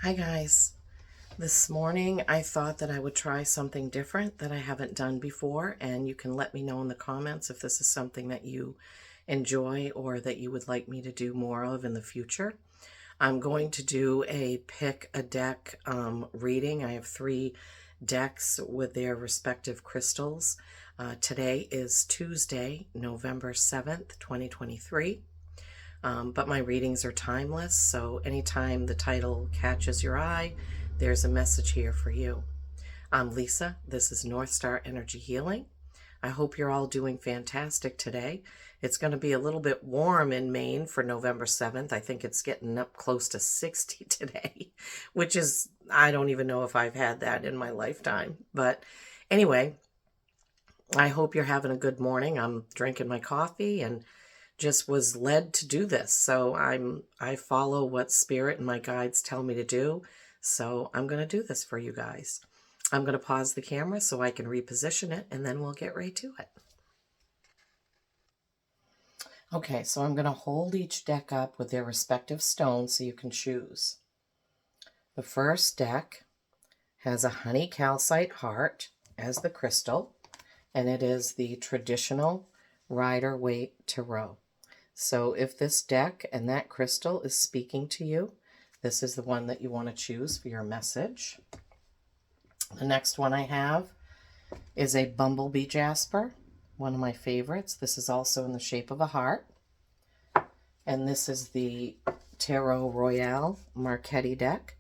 Hi guys. This morning I thought that I would try something different that I haven't done before, and you can let me know in the comments if this is something that you enjoy or that you would like me to do more of in the future. I'm going to do a pick a deck reading. I have 3 decks with their respective crystals. Today is Tuesday, November 7th, 2023. But my readings are timeless, so anytime the title catches your eye, there's a message here for you. I'm Lisa. This is North Star Energy Healing. I hope you're all doing fantastic today. It's going to be a little bit warm in Maine for November 7th. I think it's getting up close to 60 today, which is, I don't even know if I've had that in my lifetime. But anyway, I hope you're having a good morning. I'm drinking my coffee and just was led to do this. So I follow what spirit and my guides tell me to do. So I'm going to do this for you guys. I'm going to pause the camera so I can reposition it, and then we'll get right to it. Okay, so I'm going to hold each deck up with their respective stones so you can choose. The first deck has a honey calcite heart as the crystal, and it is the traditional Rider-Waite Tarot. So if this deck and that crystal is speaking to you, this is the one that you want to choose for your message. The next one I have is a bumblebee jasper, one of my favorites. This is also in the shape of a heart. And this is the Tarot Royale Marchetti deck.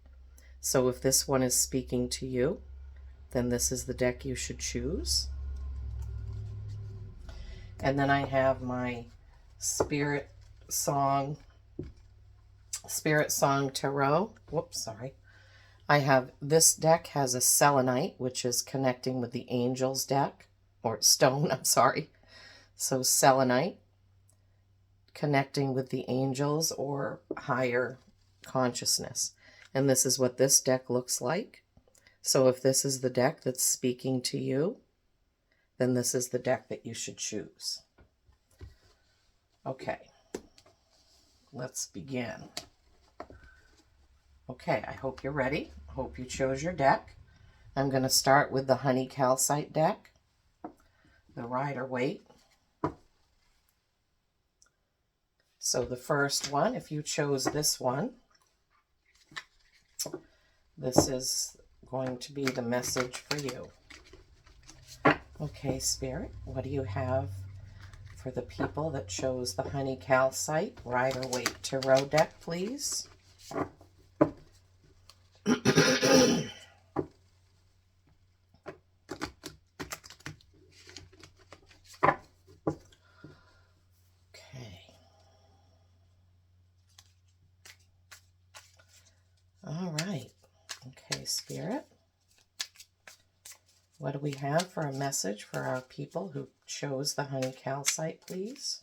So if this one is speaking to you, then this is the deck you should choose. And then I have my Spirit Song Tarot. Whoops, sorry. I have, this deck has a selenite, which is connecting with the angels deck, or stone, I'm sorry. So selenite, connecting with the angels or higher consciousness. And this is what this deck looks like. So if this is the deck that's speaking to you, then this is the deck that you should choose. Okay, let's begin. Okay, I hope you're ready. Hope you chose your deck. I'm going to start with the honey calcite deck, the Rider-Waite. So the first one, if you chose this one, this is going to be the message for you. Okay, Spirit, what do you have for the people that chose the honey calcite Rider-Waite Tarot deck, please? All right. Okay, Spirit. What do we have for a message for our people who chose the honey calcite, please?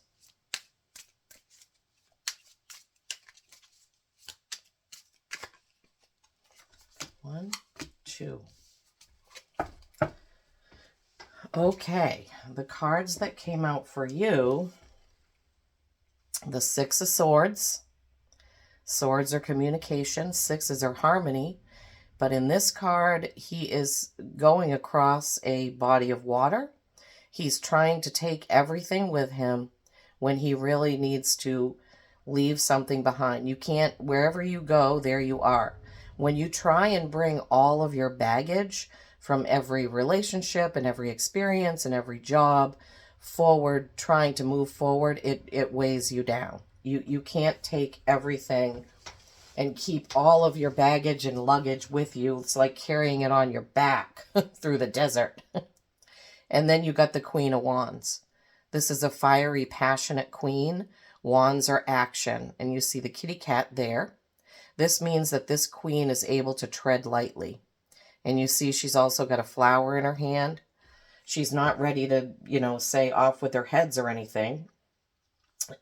One, two. Okay, the cards that came out for you, the Six of Swords. Swords are communication, sixes are harmony. But in this card, he is going across a body of water. He's trying to take everything with him when he really needs to leave something behind. You can't, wherever you go, there you are. When you try and bring all of your baggage from every relationship and every experience and every job forward, trying to move forward, it weighs you down. You can't take everything and keep all of your baggage and luggage with you. It's like carrying it on your back through the desert. And then you got the Queen of Wands. This is a fiery, passionate queen. Wands are action. And you see the kitty cat there. This means that this queen is able to tread lightly. And you see she's also got a flower in her hand. She's not ready to, say off with her heads or anything.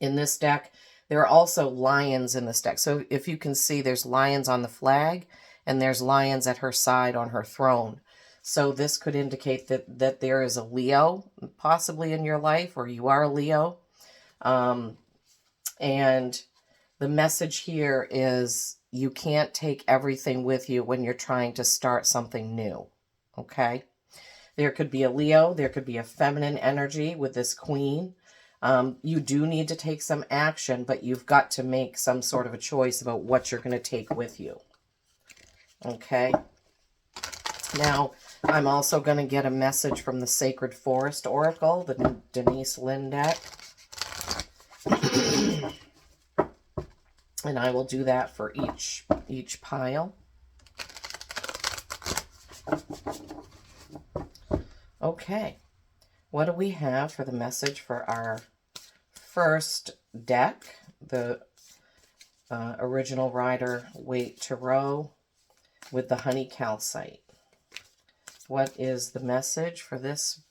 In this deck, there are also lions in this deck. So if you can see, there's lions on the flag, and there's lions at her side on her throne. So this could indicate that there is a Leo possibly in your life, or you are a Leo. And the message here is you can't take everything with you when you're trying to start something new. Okay? There could be a Leo. There could be a feminine energy with this Queen. You do need to take some action, but you've got to make some sort of a choice about what you're going to take with you. Okay? Now, I'm also going to get a message from the Sacred Forest Oracle, the Denise Lynn deck. And I will do that for each pile. Okay. What do we have for the message for our first deck? The original Rider-Waite Tarot with the honey calcite. What is the message for this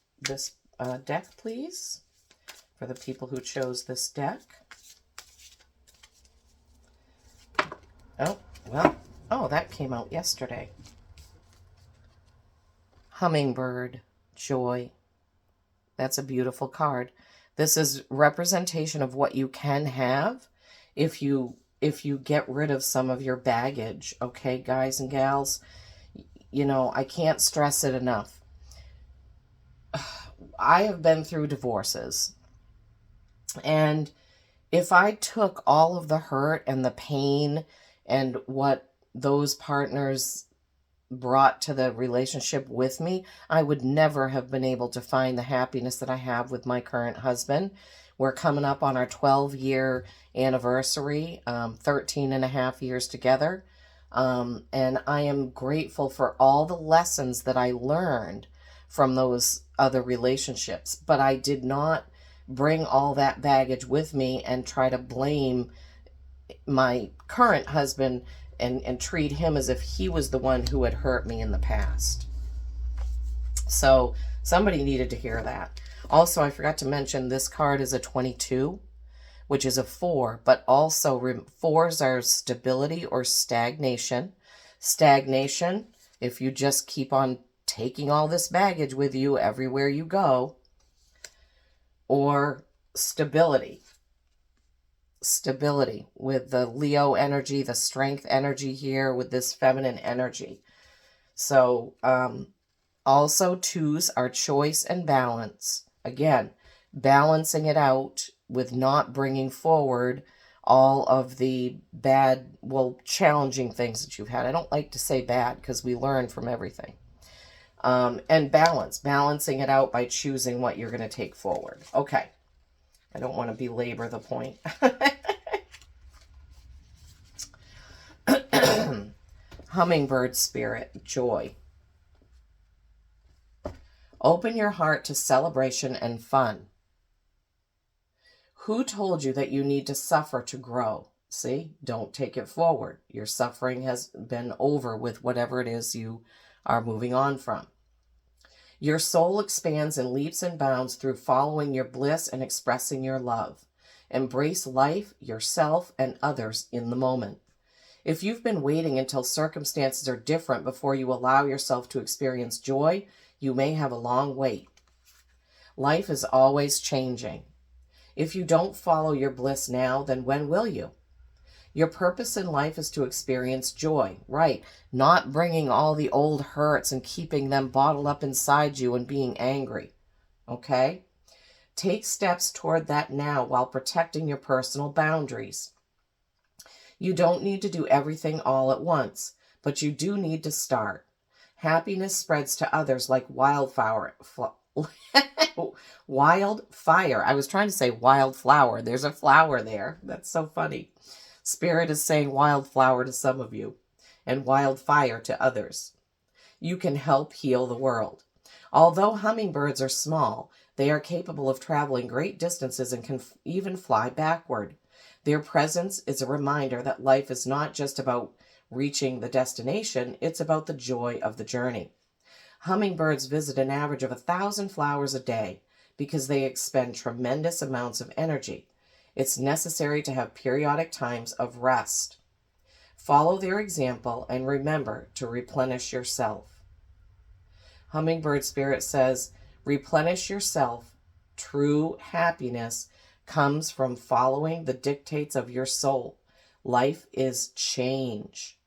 deck, please? For the people who chose this deck. Oh, well, oh, that came out yesterday. Hummingbird, joy. That's a beautiful card. This is representation of what you can have if you get rid of some of your baggage, okay, guys and gals? You know, I can't stress it enough. I have been through divorces. And if I took all of the hurt and the pain and what those partners brought to the relationship with me, I would never have been able to find the happiness that I have with my current husband. We're coming up on our 12-year anniversary, 13 and a half years together. And I am grateful for all the lessons that I learned from those other relationships. But I did not bring all that baggage with me and try to blame my current husband and treat him as if he was the one who had hurt me in the past. So somebody needed to hear that. Also, I forgot to mention this card is a 22, which is a 4, but also 4s are stability or stagnation. Stagnation, if you just keep on taking all this baggage with you everywhere you go. Or stability. Stability with the Leo energy, the strength energy here with this feminine energy. So also 2s are choice and balance. Again, balancing it out with not bringing forward all of the bad, well, challenging things that you've had. I don't like to say bad because we learn from everything. And balancing it out by choosing what you're going to take forward. Okay. I don't want to belabor the point. Hummingbird spirit, joy. Open your heart to celebration and fun. Who told you that you need to suffer to grow? See, don't take it forward. Your suffering has been over with whatever it is you are moving on from. Your soul expands and leaps and bounds through following your bliss and expressing your love. Embrace life, yourself, and others in the moment. If you've been waiting until circumstances are different before you allow yourself to experience joy, you may have a long wait. Life is always changing. If you don't follow your bliss now, then when will you? Your purpose in life is to experience joy, right? Not bringing all the old hurts and keeping them bottled up inside you and being angry, okay? Take steps toward that now while protecting your personal boundaries. You don't need to do everything all at once, but you do need to start. Happiness spreads to others like wildfire. Wildfire. I was trying to say wildflower. There's a flower there. That's so funny. Spirit is saying wildflower to some of you and wildfire to others. You can help heal the world. Although hummingbirds are small, they are capable of traveling great distances and can even fly backward. Their presence is a reminder that life is not just about reaching the destination, it's about the joy of the journey. Hummingbirds visit an average of 1,000 flowers a day because they expend tremendous amounts of energy. It's necessary to have periodic times of rest. Follow their example and remember to replenish yourself. Hummingbird Spirit says, replenish yourself. True happiness comes from following the dictates of your soul. Life is change.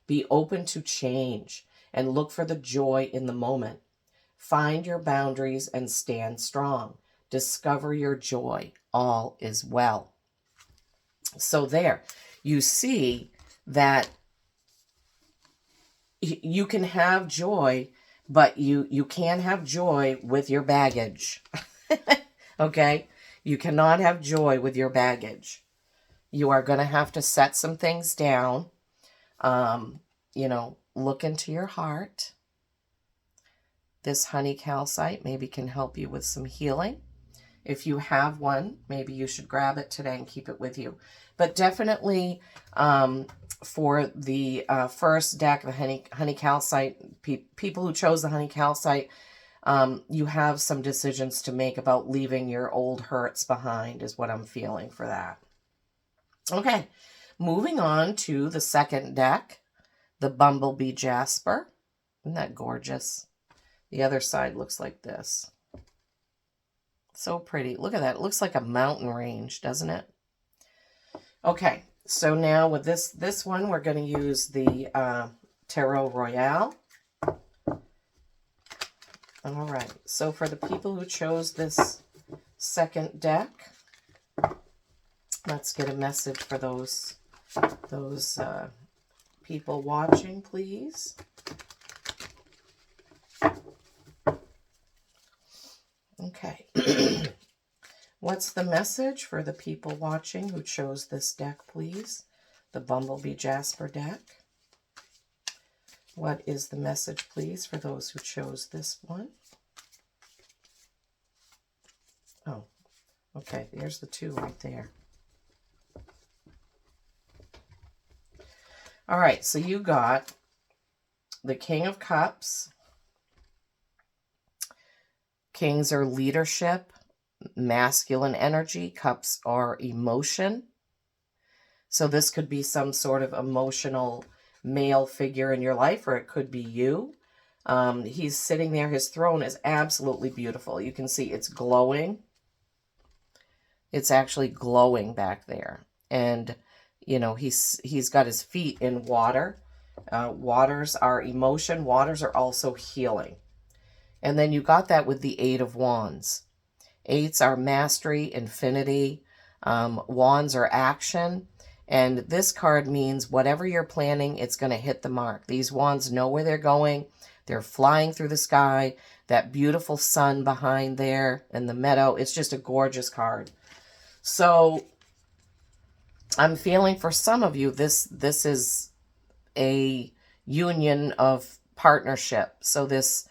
Be open to change and look for the joy in the moment. Find your boundaries and stand strong. Discover your joy. All is well. So there, you see that you can have joy, but you can't have joy with your baggage. Okay? You cannot have joy with your baggage. You are going to have to set some things down. Look into your heart. This honey calcite maybe can help you with some healing. If you have one, maybe you should grab it today and keep it with you. But definitely for the first deck, the honey calcite, people who chose the honey calcite, you have some decisions to make about leaving your old hurts behind is what I'm feeling for that. Okay, moving on to the second deck, the Bumblebee Jasper. Isn't that gorgeous? The other side looks like this. So pretty. Look at that. It looks like a mountain range, doesn't it? Okay, so now with this one, we're going to use the Tarot Royale. All right, so for the people who chose this second deck, let's get a message for those people watching, please. Okay. What's the message for the people watching who chose this deck, please? The Bumblebee Jasper deck. What is the message, please, for those who chose this one? Oh, okay. There's the two right there. All right, so you got the King of Cups. Kings are leadership, masculine energy. Cups are emotion. So this could be some sort of emotional male figure in your life, or it could be you. He's sitting there. His throne is absolutely beautiful. You can see it's glowing. It's actually glowing back there. And, you know, he's got his feet in water. Waters are emotion. Waters are also healing. And then you got that with the Eight of Wands. Eights are mastery, infinity. Wands are action. And this card means whatever you're planning, it's going to hit the mark. These wands know where they're going. They're flying through the sky. That beautiful sun behind there in the meadow. It's just a gorgeous card. So I'm feeling for some of you, this is a union of partnership. So this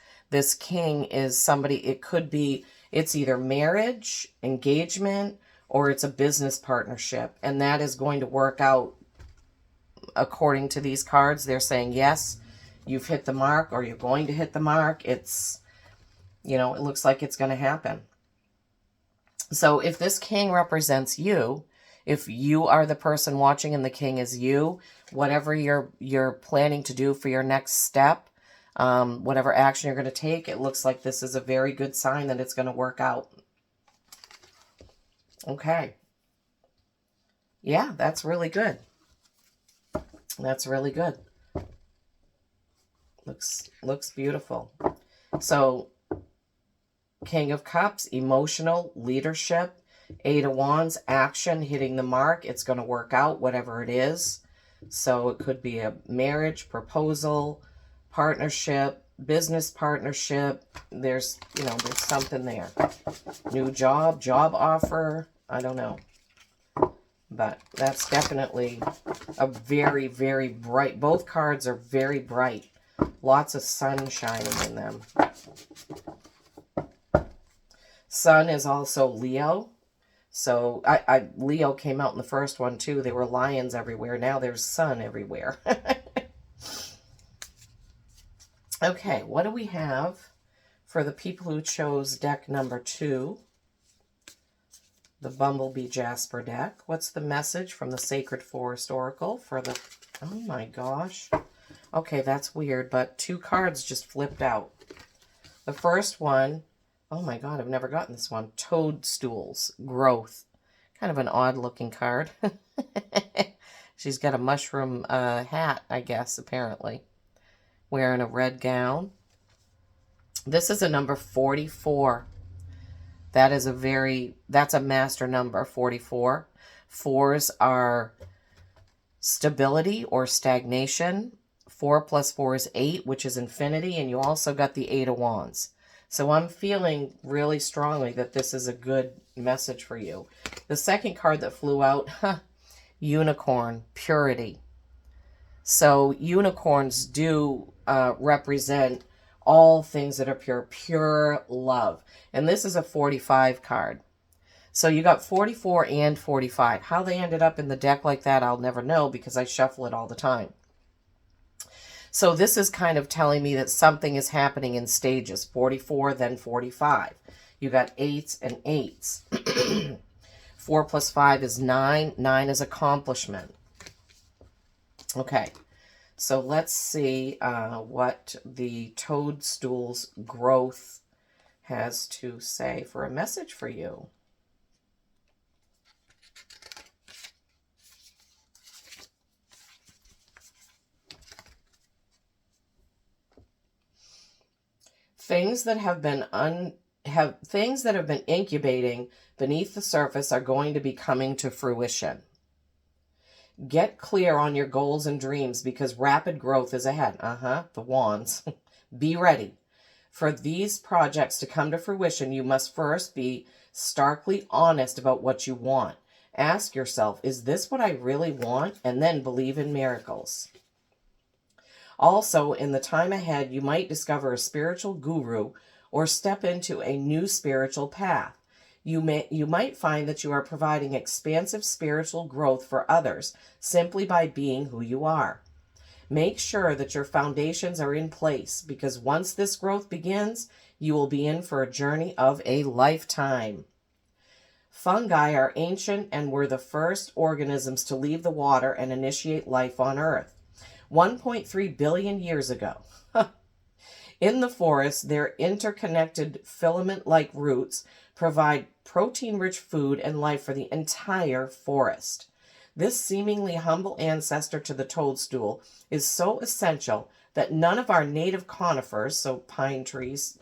king is somebody, it could be, it's either marriage, engagement, or it's a business partnership. And that is going to work out according to these cards. They're saying, yes, you've hit the mark, or you're going to hit the mark. It's, you know, it looks like it's going to happen. So if this king represents you, if you are the person watching and the king is you, whatever you're planning to do for your next step, whatever action you're going to take, it looks like this is a very good sign that it's going to work out. Okay. Yeah, that's really good. That's really good. Looks beautiful. So, King of Cups, emotional, leadership. Eight of Wands, action, hitting the mark. It's going to work out, whatever it is. So it could be a marriage, proposal, partnership, business partnership. There's something there. New job, job offer. I don't know. But that's definitely a very, very bright. Both cards are very bright. Lots of sun shining in them. Sun is also Leo. So Leo came out in the first one too. There were lions everywhere. Now there's sun everywhere. Okay, what do we have for the people who chose deck number 2? The Bumblebee Jasper deck. What's the message from the Sacred Forest Oracle for the... Oh my gosh. Okay, that's weird, but 2 cards just flipped out. The first one, oh my god, I've never gotten this one. Toadstools, growth. Kind of an odd looking card. She's got a mushroom hat, I guess, apparently. Wearing a red gown. This is a number 44. That's a master number, 44. Fours are stability or stagnation. 4 plus 4 is 8, which is infinity, and you also got the 8 of Wands. So I'm feeling really strongly that this is a good message for you. The second card that flew out, unicorn, purity. So unicorns do represent all things that are pure, pure love. And this is a 45 card. So you got 44 and 45. How they ended up in the deck like that, I'll never know because I shuffle it all the time. So this is kind of telling me that something is happening in stages. 44, then 45. You got 8s and 8s. 4 plus 5 is 9. 9 is accomplishment. Okay. So let's see what the toadstool's growth has to say for a message for you. Things that have been incubating beneath the surface are going to be coming to fruition. Get clear on your goals and dreams because rapid growth is ahead. The wands. Be ready. For these projects to come to fruition, you must first be starkly honest about what you want. Ask yourself, is this what I really want? And then believe in miracles. Also, in the time ahead, you might discover a spiritual guru or step into a new spiritual path. You might find that you are providing expansive spiritual growth for others simply by being who you are. Make sure that your foundations are in place because once this growth begins, you will be in for a journey of a lifetime. Fungi are ancient and were the first organisms to leave the water and initiate life on Earth. 1.3 billion years ago. In the forest, their interconnected filament-like roots provide protein-rich food and life for the entire forest. This seemingly humble ancestor to the toadstool is so essential that none of our native conifers, so pine trees,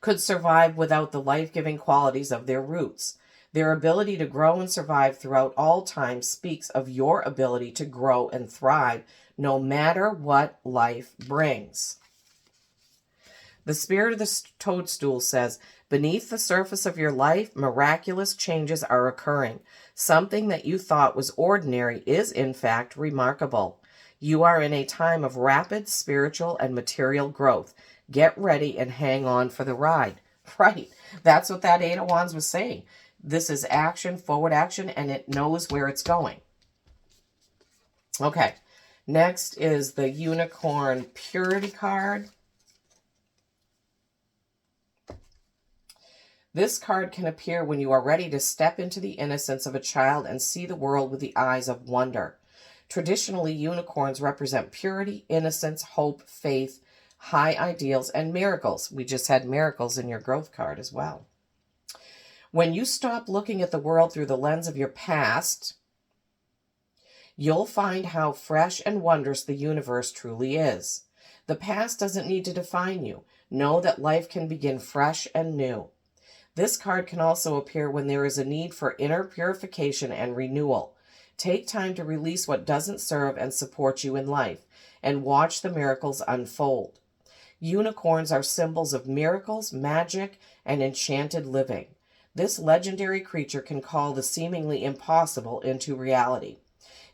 could survive without the life-giving qualities of their roots. Their ability to grow and survive throughout all time speaks of your ability to grow and thrive no matter what life brings. The spirit of the toadstool says, beneath the surface of your life, miraculous changes are occurring. Something that you thought was ordinary is, in fact, remarkable. You are in a time of rapid spiritual and material growth. Get ready and hang on for the ride. Right. That's what that 8 of Wands was saying. This is action, forward action, and it knows where it's going. Okay. Next is the Unicorn Purity card. This card can appear when you are ready to step into the innocence of a child and see the world with the eyes of wonder. Traditionally, unicorns represent purity, innocence, hope, faith, high ideals, and miracles. We just had miracles in your growth card as well. When you stop looking at the world through the lens of your past, you'll find how fresh and wondrous the universe truly is. The past doesn't need to define you. Know that life can begin fresh and new. This card can also appear when there is a need for inner purification and renewal. Take time to release what doesn't serve and support you in life, and watch the miracles unfold. Unicorns are symbols of miracles, magic, and enchanted living. This legendary creature can call the seemingly impossible into reality.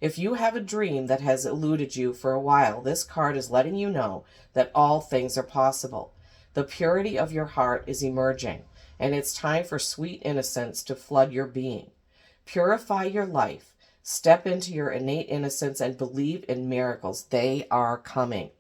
If you have a dream that has eluded you for a while, this card is letting you know that all things are possible. The purity of your heart is emerging, and it's time for sweet innocence to flood your being. Purify your life, step into your innate innocence, and believe in miracles. They are coming.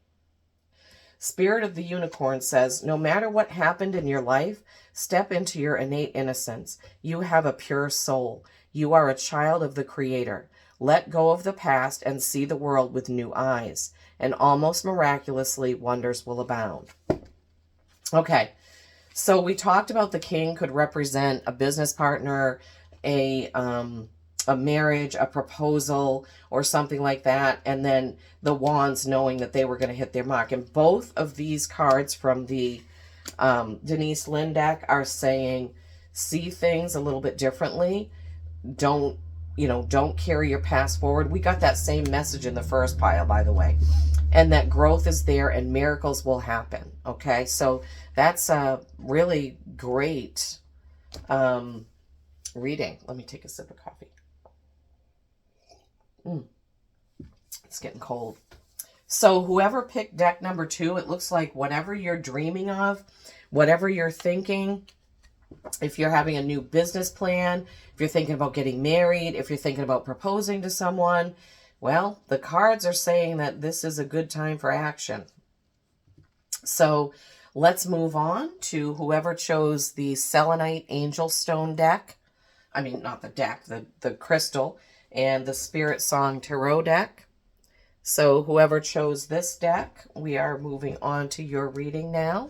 Spirit of the Unicorn says, no matter what happened in your life, step into your innate innocence. You have a pure soul. You are a child of the Creator. Let go of the past and see the world with new eyes, and almost miraculously, wonders will abound. Okay, so we talked about the king could represent a business partner, a a marriage, a proposal, or something like that. And then the Wands knowing that they were going to hit their mark. And both of these cards from the Denise Linn deck are saying, see things a little bit differently. Don't carry your past forward. We got that same message in the first pile, by the way. And that growth is there and miracles will happen. Okay, so that's a really great reading. Let me take a sip of coffee. It's getting cold. So whoever picked deck number 2, it looks like whatever you're dreaming of, whatever you're thinking, if you're having a new business plan, if you're thinking about getting married, if you're thinking about proposing to someone, well, the cards are saying that this is a good time for action. So let's move on to whoever chose the Selenite Angel Stone deck. I mean, not the deck, the crystal, and the Spirit Song Tarot deck. So whoever chose this deck, we are moving on to your reading now.